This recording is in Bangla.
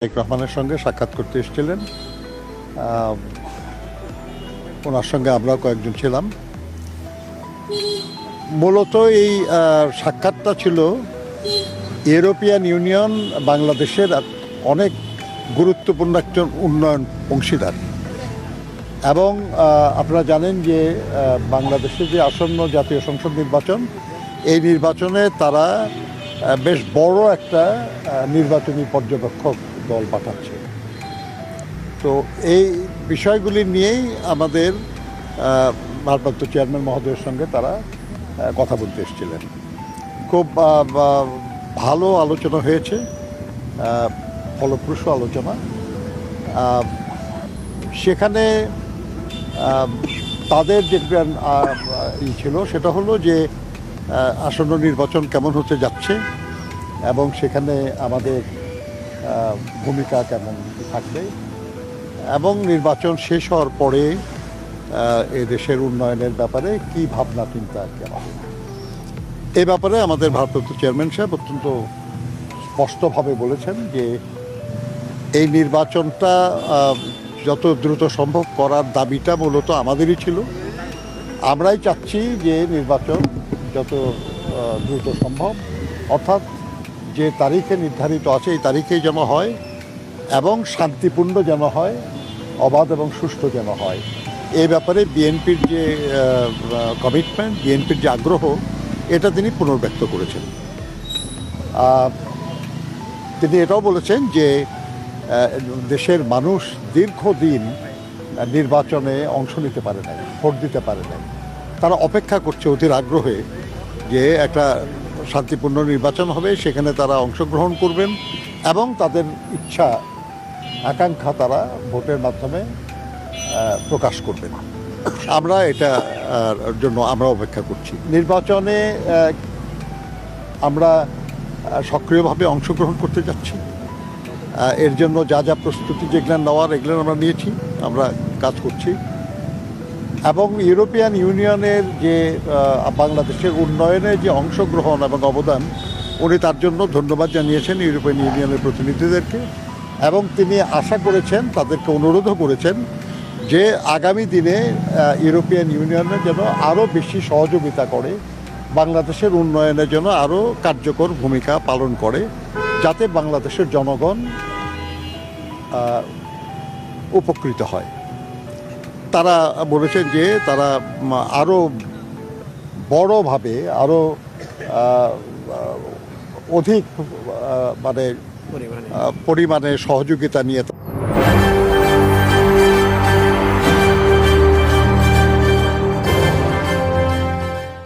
তারেক রহমানের সঙ্গে সাক্ষাৎ করতে এসেছিলেন। ওনার সঙ্গে আমরাও কয়েকজন ছিলাম। মূলত এই সাক্ষাৎটা ছিল ইউরোপিয়ান ইউনিয়ন বাংলাদেশের অনেক গুরুত্বপূর্ণ একজন উন্নয়ন অংশীদার এবং আপনারা জানেন যে বাংলাদেশে যে আসন্ন জাতীয় সংসদ নির্বাচন, এই নির্বাচনে তারা বেশ বড় একটা নির্বাচনী পর্যবেক্ষক দল পাঠাচ্ছে। তো এই বিষয়গুলি নিয়েই আমাদের ভারপ্রাপ্ত চেয়ারম্যান মহোদয়ের সঙ্গে তারা কথা বলতে এসেছিলেন। খুব ভালো আলোচনা হয়েছে, ফলপ্রসূ আলোচনা। সেখানে তাদের যে ছিল সেটা হলো যে আসন্ন নির্বাচন কেমন হতে যাচ্ছে এবং সেখানে আমাদের ভূমিকা কেমন থাকবে এবং নির্বাচন শেষ হওয়ার পরে এ দেশের উন্নয়নের ব্যাপারে কি ভাবনা চিন্তা আর কি আমাদের। এই ব্যাপারে আমাদের ভারপ্রাপ্ত চেয়ারম্যান সাহেব অত্যন্ত স্পষ্টভাবে বলেছেন যে এই নির্বাচনটা যত দ্রুত সম্ভব করার দাবিটা মূলত আমাদেরই ছিল। আমরাই চাচ্ছি যে নির্বাচন যত দ্রুত সম্ভব, অর্থাৎ যে তারিখে নির্ধারিত আছে এই তারিখেই যেন হয় এবং শান্তিপূর্ণ যেন হয়, অবাধ এবং সুষ্ঠু যেন হয়। এই ব্যাপারে বিএনপির যে কমিটমেন্ট, বিএনপির যে আগ্রহ, এটা তিনি পুনর্ব্যক্ত করেছেন। তিনি এটাও বলেছেন যে দেশের মানুষ দীর্ঘদিন নির্বাচনে অংশ নিতে পারে নাই, ভোট দিতে পারে নাই। তারা অপেক্ষা করছে অধীর আগ্রহে যে একটা শান্তিপূর্ণ নির্বাচন হবে, সেখানে তারা অংশগ্রহণ করবেন এবং তাদের ইচ্ছা আকাঙ্ক্ষা তারা ভোটের মাধ্যমে প্রকাশ করবেন। আমরা এটার জন্য আমরা অপেক্ষা করছি। নির্বাচনে আমরা সক্রিয়ভাবে অংশগ্রহণ করতে যাচ্ছি। এর জন্য যা যা প্রস্তুতি যেগুলো নেওয়ার এগুলো আমরা নিয়েছি, আমরা কাজ করছি এবং ইউরোপিয়ান ইউনিয়নের যে বাংলাদেশের উন্নয়নে যে অংশগ্রহণ এবং অবদান, উনি তার জন্য ধন্যবাদ জানিয়েছেন ইউরোপিয়ান ইউনিয়নের প্রতিনিধিদেরকে এবং তিনি আশা করেছেন, তাদেরকে অনুরোধও করেছেন যে আগামী দিনে ইউরোপিয়ান ইউনিয়নের যেন আরও বেশি সহযোগিতা করে, বাংলাদেশের উন্নয়নে যেন আরও কার্যকর ভূমিকা পালন করে, যাতে বাংলাদেশের জনগণ উপকৃত হয়। তারা বলেছেন যে তারা আরও বড়ভাবে, আরও অধিক পরিমাণে সহযোগিতা নিয়ে